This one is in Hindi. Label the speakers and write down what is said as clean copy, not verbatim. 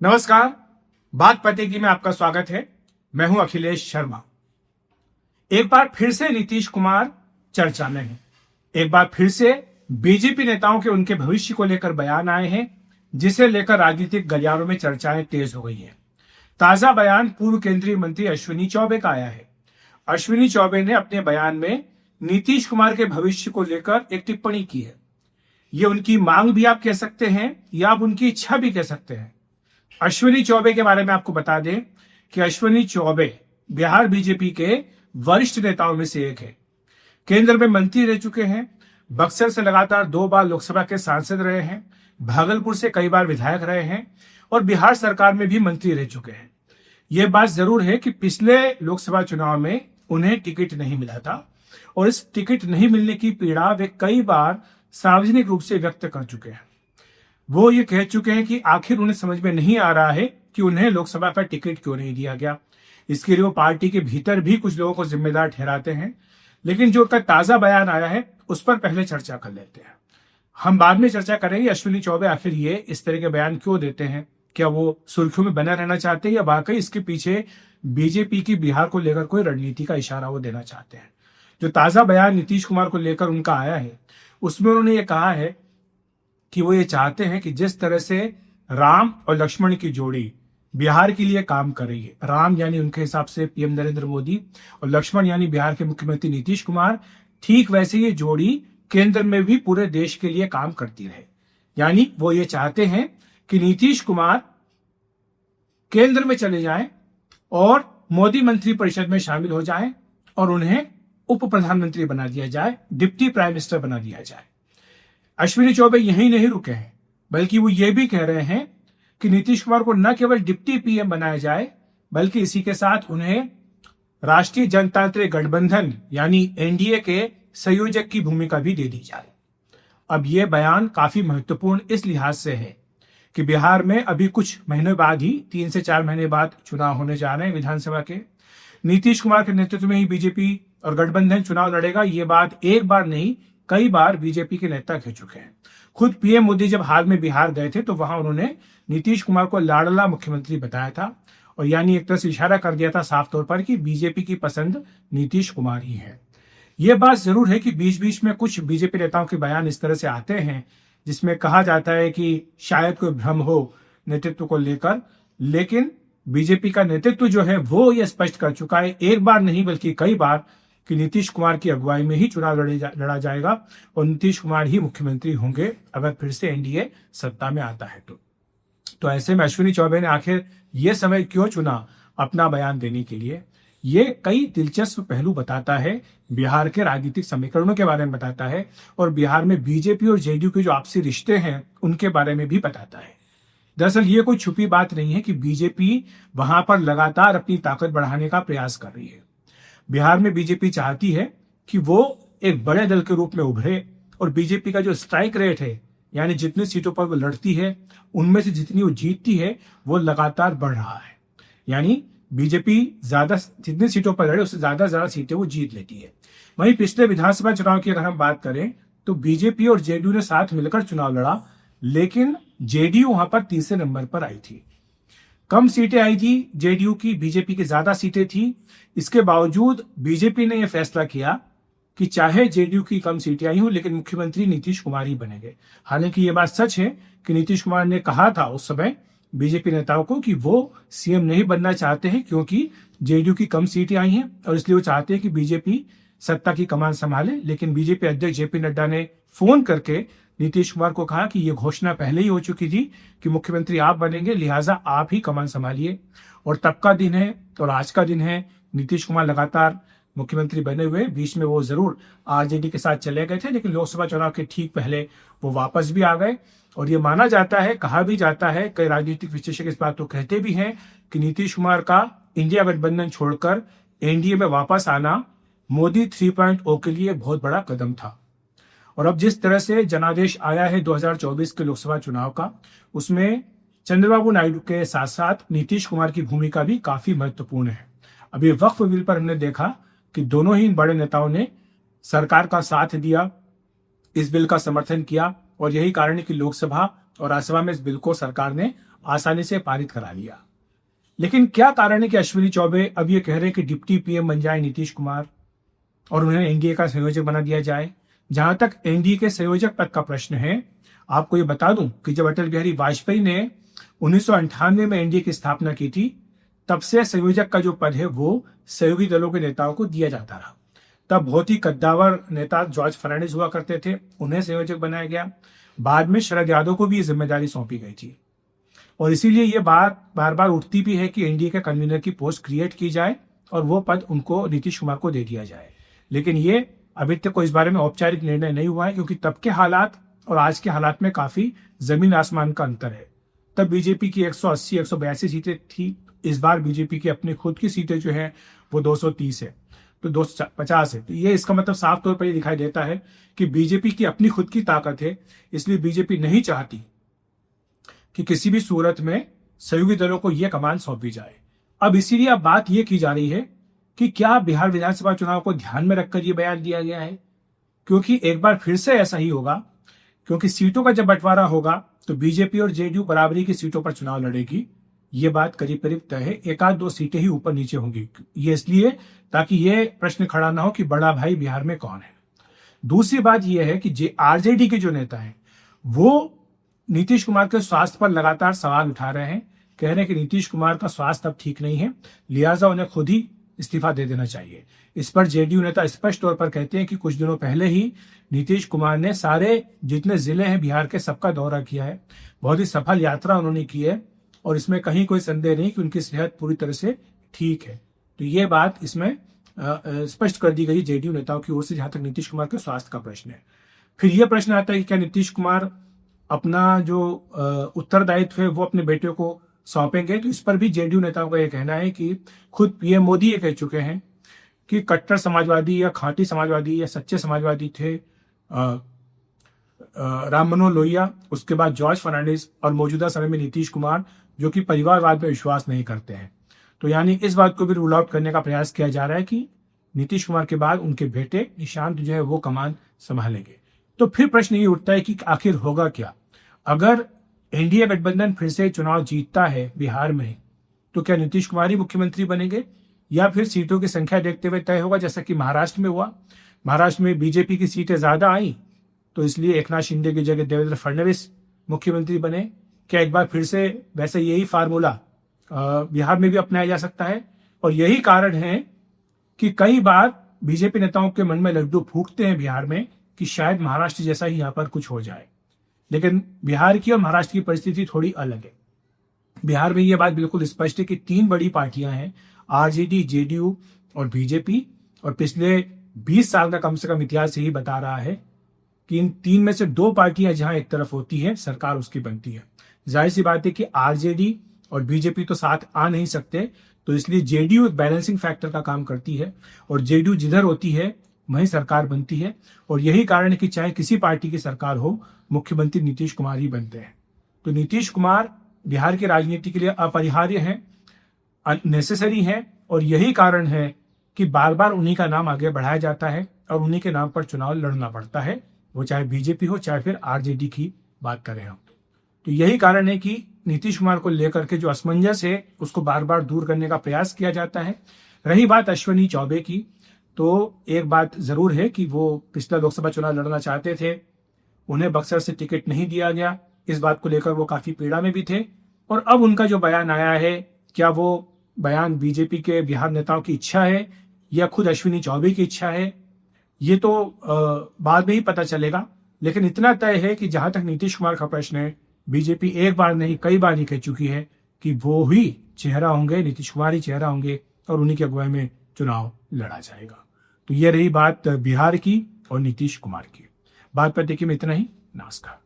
Speaker 1: नमस्कार, बात पते की में आपका स्वागत है। मैं हूं अखिलेश शर्मा। एक बार फिर से नीतीश कुमार चर्चा में हैं। एक बार फिर से बीजेपी नेताओं के उनके भविष्य को लेकर बयान आए हैं, जिसे लेकर राजनीतिक गलियारों में चर्चाएं तेज हो गई हैं। ताजा बयान पूर्व केंद्रीय मंत्री अश्विनी चौबे का आया है। अश्विनी चौबे ने अपने बयान में नीतीश कुमार के भविष्य को लेकर एक टिप्पणी की है। ये उनकी मांग भी आप कह सकते हैं या आप उनकी इच्छा भी कह सकते हैं। अश्विनी चौबे के बारे में आपको बता दें कि अश्विनी चौबे बिहार बीजेपी के वरिष्ठ नेताओं में से एक है। केंद्र में मंत्री रह चुके हैं, बक्सर से लगातार 2 बार लोकसभा के सांसद रहे हैं, भागलपुर से कई बार विधायक रहे हैं और बिहार सरकार में भी मंत्री रह चुके हैं। यह बात जरूर है कि पिछले लोकसभा चुनाव में उन्हें टिकट नहीं मिला था और इस टिकट नहीं मिलने की पीड़ा वे कई बार सार्वजनिक रूप से व्यक्त कर चुके हैं। वो ये कह चुके हैं कि आखिर उन्हें समझ में नहीं आ रहा है कि उन्हें लोकसभा का टिकट क्यों नहीं दिया गया। इसके लिए वो पार्टी के भीतर भी कुछ लोगों को जिम्मेदार ठहराते हैं। लेकिन जो उनका ताजा बयान आया है उस पर पहले चर्चा कर लेते हैं। हम बाद में चर्चा करेंगे अश्विनी चौबे आखिर ये इस तरह के बयान क्यों देते हैं। क्या वो सुर्खियों में बना रहना चाहते हैं या वाकई इसके पीछे बीजेपी की बिहार को लेकर कोई रणनीति का इशारा वो देना चाहते हैं। जो ताजा बयान नीतीश कुमार को लेकर उनका आया है उसमें उन्होंने ये कहा है कि वो ये चाहते हैं कि जिस तरह से राम और लक्ष्मण की जोड़ी बिहार के लिए काम कर रही है, राम यानी उनके हिसाब से पीएम नरेंद्र मोदी और लक्ष्मण यानी बिहार के मुख्यमंत्री नीतीश कुमार, ठीक वैसे ये जोड़ी केंद्र में भी पूरे देश के लिए काम करती रहे। यानी वो ये चाहते हैं कि नीतीश कुमार केंद्र में चले जाएं और मोदी मंत्रिपरिषद में शामिल हो जाएं और उन्हें उप प्रधानमंत्री बना दिया जाए, डिप्टी प्राइम मिनिस्टर बना दिया जाए। अश्विनी चौबे यही नहीं रुके हैं, बल्कि वो ये भी कह रहे हैं कि नीतीश कुमार को न केवल डिप्टी पीएम बनाया जाए बल्कि इसी के साथ उन्हें राष्ट्रीय जनतांत्रिक गठबंधन यानी एनडीए के संयोजक की भूमिका भी दे दी जाए। अब ये बयान काफी महत्वपूर्ण इस लिहाज से है कि बिहार में अभी कुछ महीनों बाद ही 3 से 4 महीने बाद चुनाव होने जा रहे हैं विधानसभा के। नीतीश कुमार के नेतृत्व में ही बीजेपी और गठबंधन चुनाव लड़ेगा। ये बात एक बार नहीं कई बार बीजेपी के नेता कह चुके हैं। खुद पीएम मोदी जब हाल में बिहार गए थे तो वहां उन्होंने नीतीश कुमार को लाडला मुख्यमंत्री बताया था और यानी एक तरह से इशारा कर दिया था साफ तौर पर कि बीजेपी की पसंद नीतीश कुमार ही है। यह बात जरूर है कि बीच बीच में कुछ बीजेपी नेताओं के बयान इस तरह से आते हैं जिसमें कहा जाता है कि शायद कोई भ्रम हो नेतृत्व को लेकर, लेकिन बीजेपी का नेतृत्व जो है वो ये स्पष्ट कर चुका है एक बार नहीं बल्कि कई बार कि नीतीश कुमार की अगुवाई में ही चुनाव लड़ा जाएगा और नीतीश कुमार ही मुख्यमंत्री होंगे अगर फिर से एनडीए सत्ता में आता है तो ऐसे में अश्विनी चौबे ने आखिर ये समय क्यों चुना अपना बयान देने के लिए, ये कई दिलचस्प पहलू बताता है, बिहार के राजनीतिक समीकरणों के बारे में बताता है और बिहार में बीजेपी और जेडीयू के जो आपसी रिश्ते हैं उनके बारे में भी बताता है। दरअसल ये कोई छुपी बात नहीं है कि बीजेपी वहां पर लगातार अपनी ताकत बढ़ाने का प्रयास कर रही है। बिहार में बीजेपी चाहती है कि वो एक बड़े दल के रूप में उभरे और बीजेपी का जो स्ट्राइक रेट है यानी जितनी सीटों पर वो लड़ती है उनमें से जितनी वो जीतती है वो लगातार बढ़ रहा है। यानी बीजेपी ज्यादा जितनी सीटों पर लड़े उससे ज्यादा सीटें वो जीत लेती है। वहीं पिछले विधानसभा चुनाव की अगर हम बात करें तो बीजेपी और जेडीयू ने साथ मिलकर चुनाव लड़ा, लेकिन जेडीयू वहां पर तीसरे नंबर पर आई थी। कम सीटें आई थी जेडीयू की, बीजेपी की ज्यादा सीटें थी। इसके बावजूद बीजेपी ने यह फैसला किया कि चाहे जेडीयू की कम सीटें आई हों लेकिन मुख्यमंत्री नीतीश कुमार ही बनेंगे। हालांकि यह बात सच है कि नीतीश कुमार ने कहा था उस समय बीजेपी नेताओं को कि वो सीएम नहीं बनना चाहते हैं क्योंकि जेडीयू की कम सीटें आई हैं और इसलिए वो चाहते हैं कि बीजेपी सत्ता की कमान संभाले। लेकिन बीजेपी अध्यक्ष जेपी नड्डा ने फोन करके नीतीश कुमार को कहा कि यह घोषणा पहले ही हो चुकी थी कि मुख्यमंत्री आप बनेंगे, लिहाजा आप ही कमान संभालिए। और तब का दिन है और आज का दिन है, नीतीश कुमार लगातार मुख्यमंत्री बने हुए। बीच में वो जरूर आरजेडी के साथ चले गए थे लेकिन लोकसभा चुनाव के ठीक पहले वो वापस भी आ गए। और ये माना जाता है, कहा भी जाता है, कई राजनीतिक विश्लेषक इस बात को कहते भी हैं कि नीतीश कुमार का इंडिया गठबंधन छोड़कर एनडीए में वापस आना मोदी 3.0 के लिए बहुत बड़ा कदम था। और अब जिस तरह से जनादेश आया है 2024 के लोकसभा चुनाव का, उसमें चंद्रबाबू नायडू के साथ साथ नीतीश कुमार की भूमिका भी काफी महत्वपूर्ण है। अभी वक्फ बिल पर हमने देखा कि दोनों ही बड़े नेताओं ने सरकार का साथ दिया, इस बिल का समर्थन किया और यही कारण है कि लोकसभा और राज्यसभा में इस बिल को सरकार ने आसानी से पारित करा लिया। लेकिन क्या कारण है कि अश्विनी चौबे अब ये कह रहे हैं कि डिप्टी पीएम बन जाए नीतीश कुमार और उन्हें एनडीए का संयोजक बना दिया जाए। जहां तक एनडीए के संयोजक पद का प्रश्न है, आपको ये बता दूं कि जब अटल बिहारी वाजपेयी ने 1998 में एनडीए की स्थापना की थी, तब से संयोजक का जो पद है वो सहयोगी दलों के नेताओं को दिया जाता रहा। तब बहुत ही कद्दावर नेता जॉर्ज फर्नांडिस हुआ करते थे, उन्हें संयोजक बनाया गया। बाद में शरद यादव को भी ये जिम्मेदारी सौंपी गई थी और इसीलिए ये बात बार बार उठती भी है कि एनडीए के कन्वीनर की पोस्ट क्रिएट की जाए और वो पद उनको नीतीश कुमार को दे दिया जाए। लेकिन ये अभी तक कोई इस बारे में औपचारिक निर्णय नहीं हुआ है, क्योंकि तब के हालात और आज के हालात में काफी जमीन आसमान का अंतर है। तब बीजेपी की 180-182 सीटें थी, इस बार बीजेपी की अपनी खुद की सीटें जो है वो 230 है, तो 250 है। तो ये इसका मतलब साफ तौर पर ये दिखाई देता है कि बीजेपी की अपनी खुद की ताकत है, इसलिए बीजेपी नहीं चाहती कि किसी भी सूरत में सहयोगी दलों को यह कमान सौंपी जाए। अब इसीलिए अब बात यह की जा रही है कि क्या बिहार विधानसभा चुनाव को ध्यान में रखकर यह बयान दिया गया है, क्योंकि एक बार फिर से ऐसा ही होगा, क्योंकि सीटों का जब बंटवारा होगा तो बीजेपी और जेडीयू बराबरी की सीटों पर चुनाव लड़ेगी। ये बात करीब करीब तय है, एक आध दो सीटें ही ऊपर नीचे होंगी। ये इसलिए ताकि ये प्रश्न खड़ा ना हो कि बड़ा भाई बिहार में कौन है। दूसरी बात यह है कि आरजेडी के जो नेता हैं वो नीतीश कुमार के स्वास्थ्य पर लगातार सवाल उठा रहे हैं, कह रहे हैं कि नीतीश कुमार का स्वास्थ्य अब ठीक नहीं है, लिहाजा उन्हें खुद ही इस्तीफा दे देना चाहिए। इस पर जेडीयू नेता स्पष्ट तौर पर कहते हैं कि कुछ दिनों पहले ही नीतीश कुमार ने सारे जितने जिले हैं बिहार के सबका दौरा किया है, बहुत ही सफल यात्रा उन्होंने की है और इसमें कहीं कोई संदेह नहीं कि उनकी सेहत पूरी तरह से ठीक है। तो ये बात इसमें स्पष्ट कर दी गई जेडीयू नेताओं की ओर से, जहां तक नीतीश कुमार के स्वास्थ्य का प्रश्न है। फिर यह प्रश्न आता है कि क्या नीतीश कुमार अपना जो उत्तरदायित्व है वो अपने बेटे को सौंपेंगे। तो इस पर भी जेडीयू नेताओं का यह कहना है कि खुद पीएम मोदी ये कह चुके हैं कि कट्टर समाजवादी या खांटी समाजवादी या सच्चे समाजवादी थे राम मनोहर लोहिया, उसके बाद जॉर्ज फर्नांडिस और मौजूदा समय में नीतीश कुमार, जो कि परिवारवाद में विश्वास नहीं करते हैं। तो यानी इस बात को भी रूल आउट करने का प्रयास किया जा रहा है कि नीतीश कुमार के बाद उनके बेटे निशांत जो है वो कमान संभालेंगे। तो फिर प्रश्न ये उठता है कि आखिर होगा क्या अगर एनडीए गठबंधन फिर से चुनाव जीतता है बिहार में, तो क्या नीतीश कुमार ही मुख्यमंत्री बनेंगे या फिर सीटों की संख्या देखते हुए तय होगा, जैसा कि महाराष्ट्र में हुआ। महाराष्ट्र में बीजेपी की सीटें ज्यादा आई तो इसलिए एकनाथ शिंदे की जगह देवेंद्र फडणवीस मुख्यमंत्री बने। क्या एक बार फिर से वैसे यही फार्मूला बिहार में भी अपनाया जा सकता है? और यही कारण है कि कई बार बीजेपी नेताओं के मन में लड्डू फूटते हैं बिहार में कि शायद महाराष्ट्र जैसा ही यहां पर कुछ हो जाए। लेकिन बिहार की और महाराष्ट्र की परिस्थिति थोड़ी अलग है। बिहार में यह बात बिल्कुल स्पष्ट है कि तीन बड़ी पार्टियां हैं, आरजेडी, जेडीयू और बीजेपी, और पिछले 20 साल का कम से कम इतिहास यही बता रहा है कि इन तीन में से दो पार्टियां जहां एक तरफ होती है सरकार उसकी बनती है। जाहिर सी बात है कि आरजेडी और बीजेपी तो साथ आ नहीं सकते, तो इसलिए जेडीयू एक बैलेंसिंग फैक्टर का काम करती है और जेडीयू जिधर होती है वहीं सरकार बनती है। और यही कारण है कि चाहे किसी पार्टी की सरकार हो, मुख्यमंत्री नीतीश कुमार ही बनते हैं। तो नीतीश कुमार बिहार की राजनीति के लिए अपरिहार्य हैं, नेसेसरी हैं, और यही कारण है कि बार बार उन्हीं का नाम आगे बढ़ाया जाता है और उन्हीं के नाम पर चुनाव लड़ना पड़ता है, वो चाहे बीजेपी हो चाहे फिर आरजेडी की बात करें हम। तो यही कारण है कि नीतीश कुमार को लेकर के जो असमंजस है उसको बार बार दूर करने का प्रयास किया जाता है। रही बात अश्विनी चौबे की, तो एक बात जरूर है कि वो पिछला लोकसभा चुनाव लड़ना चाहते थे, उन्हें बक्सर से टिकट नहीं दिया गया। इस बात को लेकर वो काफी पीड़ा में भी थे और अब उनका जो बयान आया है, क्या वो बयान बीजेपी के बिहार नेताओं की इच्छा है या खुद अश्विनी चौबे की इच्छा है, ये तो बाद में ही पता चलेगा। लेकिन इतना तय है कि जहां तक नीतीश कुमार का प्रश्न है, बीजेपी एक बार नहीं कई बार ही कह चुकी है कि वो ही चेहरा होंगे, नीतीश कुमार ही चेहरा होंगे और उन्हीं की अगुवाई में चुनाव लड़ा जाएगा। तो ये रही बात बिहार की और नीतीश कुमार की। बात पर देखिए में इतना ही। नमस्कार।